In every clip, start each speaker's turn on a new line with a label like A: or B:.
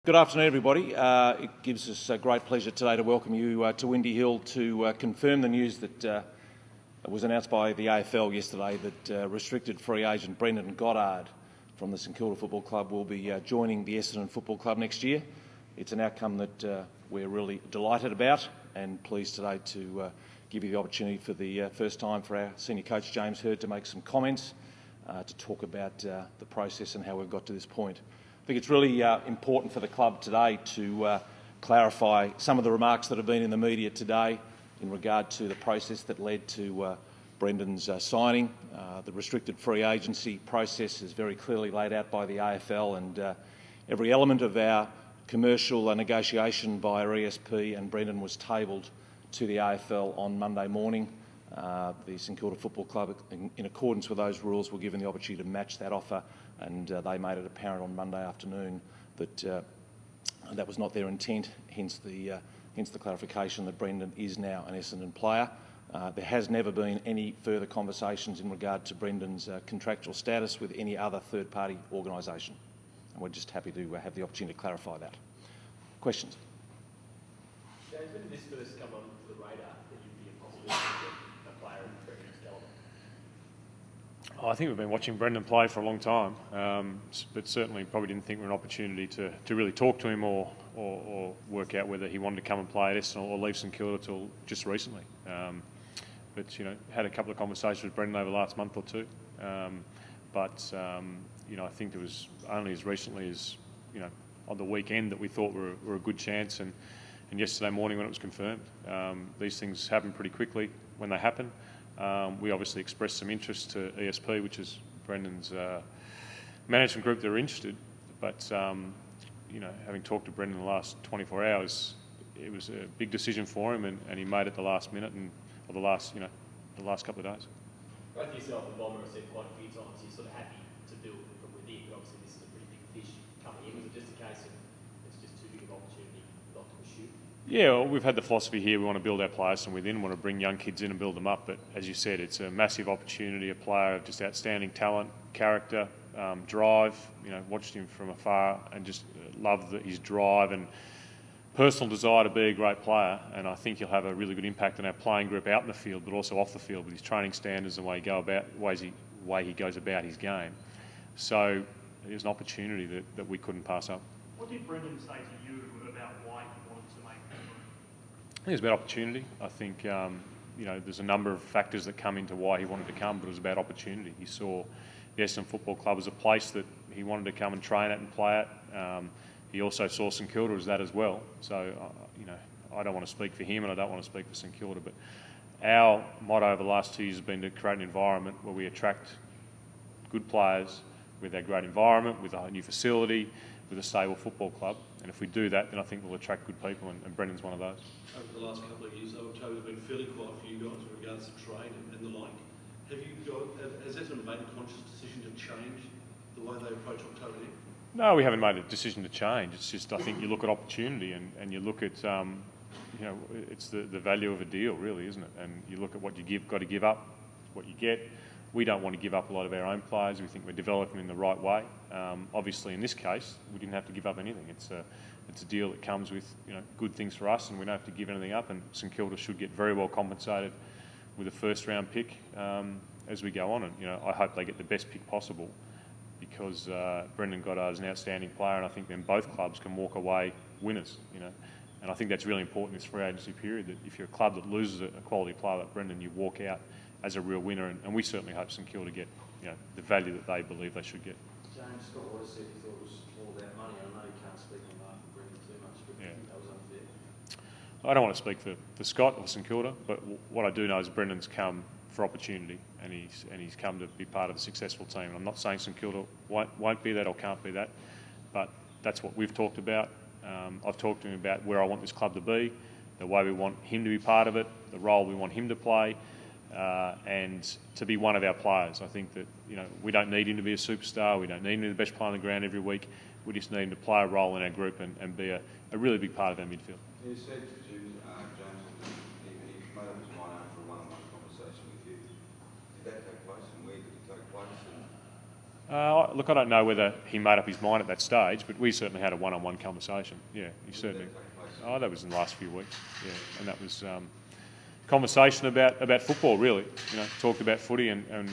A: Good afternoon, everybody. It gives us a great pleasure today to welcome you to Windy Hill to confirm the news that was announced by the AFL yesterday that restricted free agent Brendon Goddard from the St Kilda Football Club will be joining the Essendon Football Club next year. It's an outcome that we're really delighted about and pleased today to give you the opportunity for the first time for our senior coach James Hird to make some comments to talk about the process and how we've got to this point. I think it's really important for the club today to clarify some of the remarks that have been in the media today in regard to the process that led to Brendon's signing. The restricted free agency process is very clearly laid out by the AFL, and every element of our commercial negotiation via ESP and Brendon was tabled to the AFL on Monday morning. The St Kilda Football Club, in accordance with those rules, were given the opportunity to match that offer, and they made it apparent on Monday afternoon that that was not their intent, hence the clarification that Brendon is now an Essendon player. There has never been any further conversations in regard to Brendon's contractual status with any other third-party organisation, and we're just happy to have the opportunity to clarify that. Questions?
B: James, when did this first come on the radar that you'd be a possibility to get a player of Brendon's calibre?
C: I think we've been watching Brendon play for a long time, but certainly probably didn't think we were an opportunity to really talk to him or work out whether he wanted to come and play at Essendon or leave St Kilda till just recently. But had a couple of conversations with Brendon over the last month or two. I think it was only as recently as on the weekend that we thought were a good chance, and yesterday morning when it was confirmed. These things happen pretty quickly when they happen. We obviously expressed some interest to ESP, which is Brendon's management group that are interested. But having talked to Brendon in the last 24 hours, it was a big decision for him, and he made it the last minute or the last couple of days.
B: Both yourself and Bomber have said quite a few times you're sort of happy to build from within, but obviously this is a pretty big fish coming in. Was it just a case of it's just too big of an opportunity not to pursue?
C: Yeah, well, we've had the philosophy here, we want to build our players from within, want to bring young kids in and build them up, but as you said, it's a massive opportunity, a player of just outstanding talent, character, drive. Watched him from afar and just loved his drive and personal desire to be a great player, and I think he'll have a really good impact on our playing group out in the field, but also off the field with his training standards and the way he goes about his game. So there's an opportunity that we couldn't pass up.
D: What did Brendon say to you about why he wanted to make that move?
C: I think it's about opportunity. I think there's a number of factors that come into why he wanted to come, but it was about opportunity. He saw the Essendon Football Club as a place that he wanted to come and train at and play at. He also saw St Kilda as that as well. So, I don't want to speak for him and I don't want to speak for St Kilda, but our motto over the last 2 years has been to create an environment where we attract good players with our great environment, with a new facility, with a stable football club. And if we do that, then I think we'll attract good people, and Brendon's one of those.
E: Over the last couple of years, though, October has been fairly quiet for you guys with regards to trade and the like. Has Essendon made a conscious decision to change the way they approach October now?
C: No, we haven't made a decision to change. It's just, I think you look at opportunity and you look at, it's the value of a deal, really, isn't it? And you look at what you got to give up, what you get. We don't want to give up a lot of our own players. We think we're developing them in the right way. Obviously, in this case, we didn't have to give up anything. It's a deal that comes with good things for us, and we don't have to give anything up. And St Kilda should get very well compensated with a first-round pick as we go on. And I hope they get the best pick possible, because Brendon Goddard is an outstanding player, and I think then both clubs can walk away winners. And I think that's really important in this free agency period, that if you're a club that loses a quality player like Brendon, you walk out as a real winner, and we certainly hope St Kilda get the value that they believe they should get.
F: James, Scott Water said he thought it was all about money. I know you can't speak on behalf of Brendon too much, but I think that was unfair.
C: I don't want to speak for Scott or St Kilda, but what I do know is Brendon's come for opportunity, and he's come to be part of a successful team. And I'm not saying St Kilda won't be that or can't be that, but that's what we've talked about. I've talked to him about where I want this club to be, the way we want him to be part of it, the role we want him to play, and to be one of our players. I think that we don't need him to be a superstar. We don't need him to be the best player on the ground every week. We just need him to play a role in our group and be a really big part of our midfield.
G: You said to James that he made up his mind after a one-on-one conversation with you. Did that take place, and where did it take place? And
C: Look, I don't know whether he made up his mind at that stage, but we certainly had a one-on-one conversation. Yeah, he certainly. Oh, that was in the last few weeks. Yeah, and that was conversation about football, really. You know, talked about footy and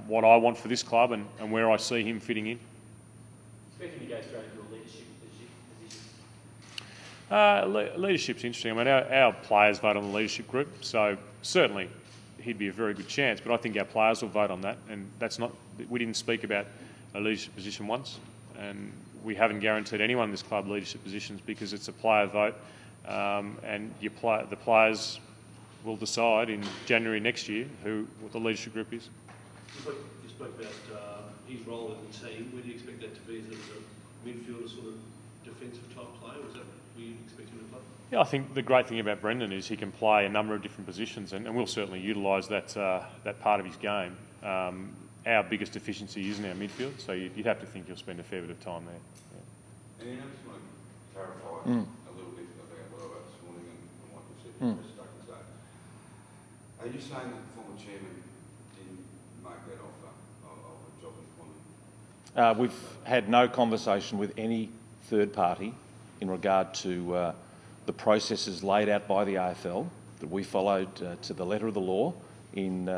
C: what I want for this club and where I see him fitting in.
B: Expecting to go straight into a leadership position.
C: Leadership's interesting. I mean, our players vote on the leadership group, so certainly he'd be a very good chance. But I think our players will vote on that, and that's not. We didn't speak about a leadership position once, and we haven't guaranteed anyone in this club leadership positions because it's a player vote, and the players will decide in January next year what the leadership group is.
E: You spoke about his role in the team. Where do you expect that to be? Is it a midfielder sort of defensive type player? Or is that where you expect him to play?
C: Yeah, I think the great thing about Brendon is he can play a number of different positions, and we'll certainly utilise that part of his game. Our biggest deficiency is in our midfield, so you'd have to think you'll spend a fair bit of time there. Yeah.
G: And I just want to clarify a little bit about what I wrote this morning and what you said in the press statement today. Are you saying that the former chairman didn't make that offer of a job employment?
A: We've had no conversation with any third party in regard to the processes laid out by the AFL that we followed to the letter of the law in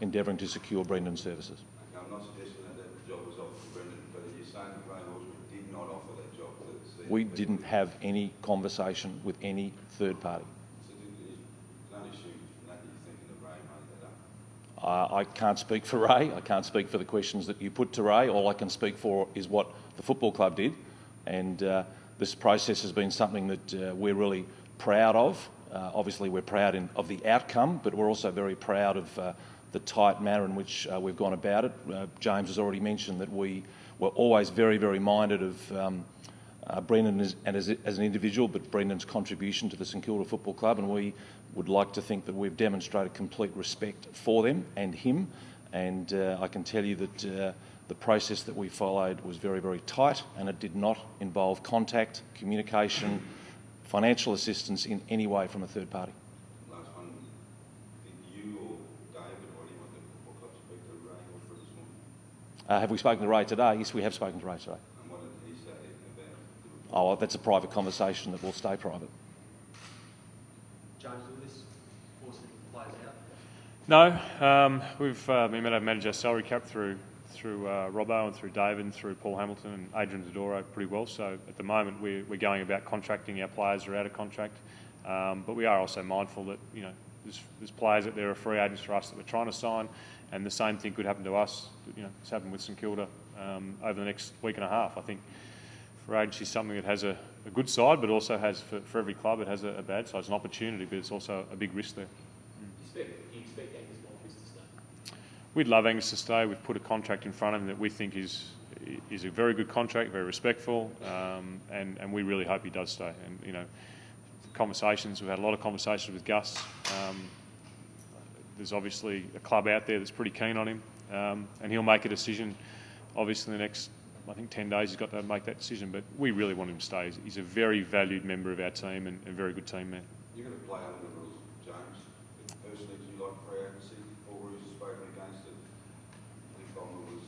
A: endeavouring to secure Brendon's services.
G: Okay, I'm not suggesting that job was offered to Brendon, but are you saying that Ray Horsburgh did not offer that job to the
A: We didn't have any conversation with any third party.
G: So you can only assume from that you're thinking that Ray made that up?
A: I can't speak for Ray. I can't speak for the questions that you put to Ray. All I can speak for is what the football club did, and this process has been something that we're really proud of. Obviously, we're proud of the outcome, but we're also very proud of the tight manner in which we've gone about it. James has already mentioned that we were always very, very minded of Brendon as an individual, but Brendon's contribution to the St Kilda Football Club, and we would like to think that we've demonstrated complete respect for them and him. And I can tell you that the process that we followed was very, very tight, and it did not involve contact, communication, financial assistance in any way from a third party.
G: Last one, did you or David or anyone at the football club speak to Ray Horsburgh this morning?
A: Have we spoken to Ray today? Yes, we have spoken to Ray today.
G: And what did he say about it?
A: Oh, well, that's a private conversation that will stay private.
F: James, will this force the players
C: No,
F: out?
C: we've been able to manage our salary cap through Robbo and through David and through Paul Hamilton and Adrian Zadoro pretty well. So at the moment we're going about contracting. Our players are out of contract, but we are also mindful that there's players that there are free agents for us that we're trying to sign, and the same thing could happen to us. It's happened with St Kilda over the next week and a half. I think free agency is something that has a good side, but also has for every club it has a bad side. It's an opportunity, but it's also a big risk there.
B: Do you expect Angus Wallace to stay?
C: We'd love Angus to stay. We've put a contract in front of him that we think is a very good contract, very respectful, and we really hope he does stay. And we've had a lot of conversations with Gus. There's obviously a club out there that's pretty keen on him, and he'll make a decision. Obviously, in the next 10 days, he's got to make that decision. But we really want him to stay. He's a very valued member of our team and a very good team man.
G: You're going to play under the rules, James. Personally, do you like free agency? Or were you spoken against it? I think Bomber was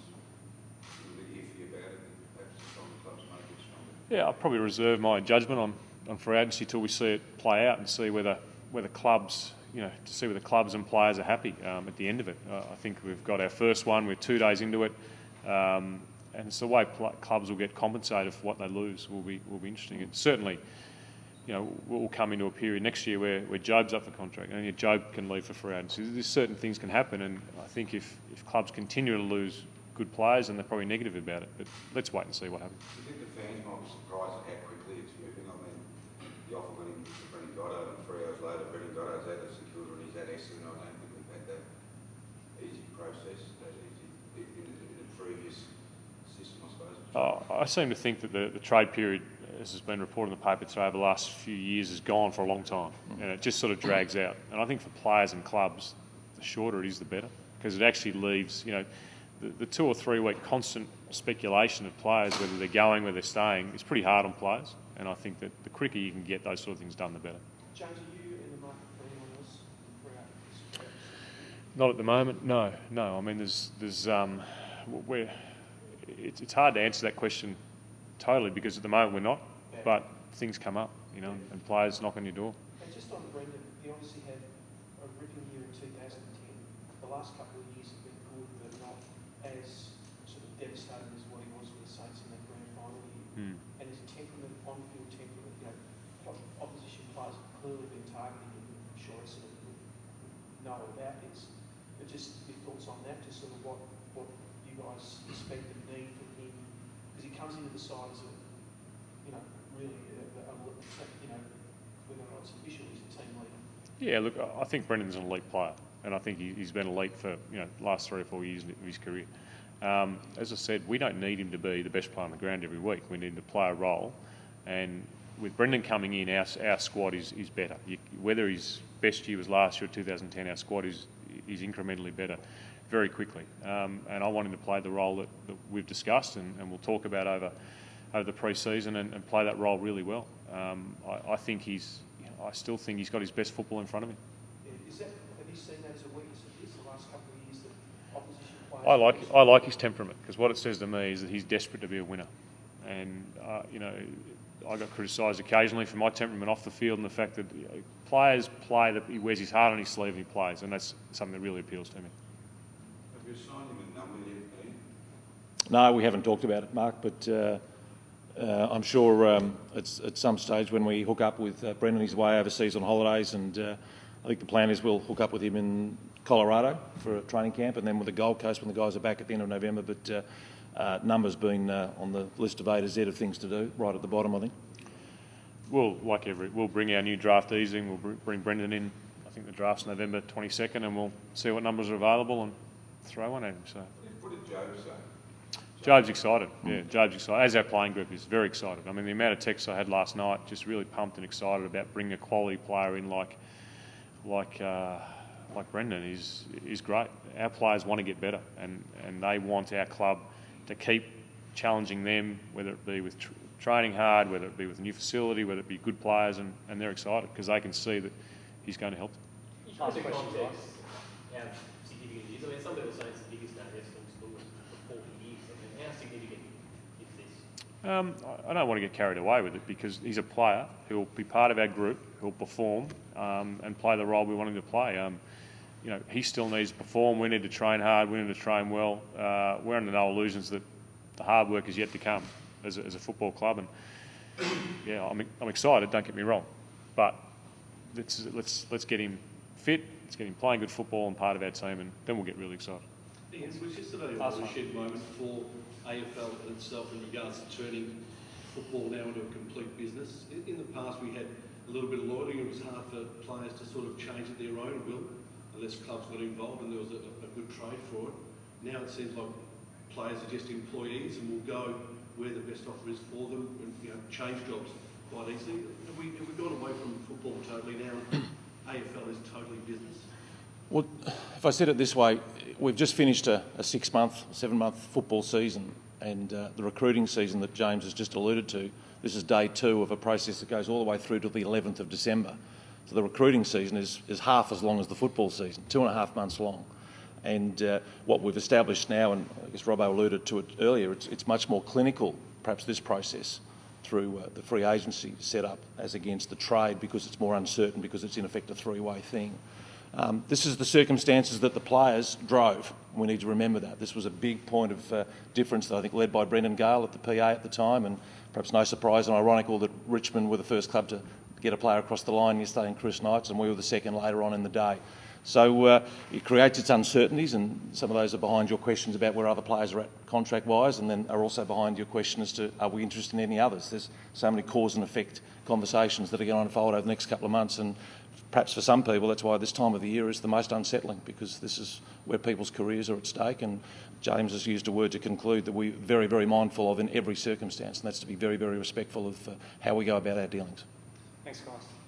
G: a little bit iffy about it, and perhaps some clubs make it stronger.
C: Yeah, I'll probably reserve my judgment on free agency till we see it play out and see whether clubs, to see whether clubs and players are happy at the end of it. I think we've got our first one. We're 2 days into it, and it's the way clubs will get compensated for what they lose will be interesting. And certainly, we'll come into a period next year where Job's up for contract and Job can leave for free agency. There's certain things can happen, and I think if clubs continue to lose good players, then they're probably negative about it. But let's wait and see what happens.
G: Do you think the fans might be surprised at how quickly it's moving? I mean, the offer went in to Brendon Goddard, and 3 hours later, Brendon Goddard's out of St Kilda and he's at Essendon. I don't think we've had that easy process, that easy in a previous system, I suppose.
C: I seem to think that the trade period, as has been reported in the paper today, over the last few years has gone for a long time, and it just sort of drags out. And I think for players and clubs, the shorter it is, the better, because it actually leaves, the 2 or 3 week constant speculation of players, whether they're going, whether they're staying, is pretty hard on players. And I think that the quicker you can get those sort of things done, the better.
F: James, are you in the market for anyone else for
C: Not at the moment, no. I mean, it's hard to answer that question totally because at the moment we're not, but things come up, you know, and players knock on your door.
H: And just on Brendon, he obviously had a ripping year in 2010. The last couple of years have been good, but not as sort of devastating as what he was with the Saints in that grand final year. And his temperament, on-field temperament, you know, opposition players have clearly been targeting him. I'm sure Essendon would know about this. But just your thoughts on that, just sort of what you guys expect and need from him, because he comes into the side as a, you know, really, you know, whether or not it's official, he's a team leader.
C: Yeah, look, I think Brendon's an elite player, and I think he's been elite for, you know, the last 3 or 4 years of his career. As I said, we don't need him to be the best player on the ground every week. We need him to play a role, and with Brendon coming in, our squad is better. Whether his best year was last year or 2010, our squad is incrementally better very quickly. And I want him to play the role that we've discussed and we'll talk about over the pre-season and play that role really well. I still think he's got his best football in front of him.
H: Yeah, have you seen that as a weakness of his the last couple of years that opposition players?
C: I like his temperament because what it says to me is that he's desperate to be a winner. And, you know, I got criticised occasionally for my temperament off the field and the fact that, you know, players play that he wears his heart on his sleeve and he plays, and that's something that really appeals to me.
G: Have you signed him a number yet, Ian?
A: No, we haven't talked about it, Mark, but I'm sure it's at some stage when we hook up with Brendon, he's away overseas on holidays, and I think the plan is we'll hook up with him in Colorado for a training camp and then with the Gold Coast when the guys are back at the end of November. But numbers been on the list of A to Z of things to do, right at the bottom, I think.
C: We'll bring our new draftees in. We'll bring Brendon in. I think the draft's November 22nd, and we'll see what numbers are available and throw one at him. So.
G: What did Joe say?
C: Jobe's excited. Yeah, Jobe's excited. As our playing group is very excited. I mean, the amount of texts I had last night, just really pumped and excited about bringing a quality player in like Brendon is great. Our players want to get better, and they want our club to keep challenging them, whether it be with training hard, whether it be with a new facility, whether it be good players, and they're excited because they can see that he's going to help them.
B: You try to context how significant it is. I mean, some people say it's the biggest name Essendon's scored for 40 years. I mean, how significant is this?
C: I don't want to get carried away with it because he's a player who will be part of our group, who will perform and play the role we want him to play. You know, he still needs to perform. We need to train hard. We need to train well. We're under no illusions that the hard work is yet to come as a football club. And yeah, I'm excited. Don't get me wrong, but let's get him fit. Let's get him playing good football and part of our team, and then we'll get really excited.
E: Ian, was yesterday a watershed moment for AFL itself in regards to turning football now into a complete business? In the past, we had a little bit of loitering. It was hard for players to sort of change at their own will, unless clubs got involved and there was a good trade for it. Now it seems like players are just employees and will go where the best offer is for them and, you know, change jobs quite easily. Have we gone away from football totally now? AFL is totally business.
A: Well, if I said it this way, we've just finished a 6-month, 7-month football season, and the recruiting season that James has just alluded to, this is day 2 of a process that goes all the way through to the 11th of December. So the recruiting season is half as long as the football season, 2.5 months long. And what we've established now, and I guess Robbo alluded to it earlier, it's much more clinical, perhaps, this process through the free agency setup as against the trade, because it's more uncertain, because it's in effect a 3-way thing. This is the circumstances that the players drove. We need to remember that. This was a big point of difference that I think led by Brendon Goddard at the PA at the time, and perhaps no surprise and ironical that Richmond were the first club to get a player across the line yesterday in Chris Knights, and we were the second later on in the day. So it creates its uncertainties, and some of those are behind your questions about where other players are at contract-wise, and then are also behind your question as to are we interested in any others. There's so many cause and effect conversations that are going to unfold over the next couple of months, and perhaps for some people that's why this time of the year is the most unsettling, because this is where people's careers are at stake, and James has used a word to conclude that we're very, very mindful of in every circumstance, and that's to be very, very respectful of how we go about our dealings.
H: Thanks, guys.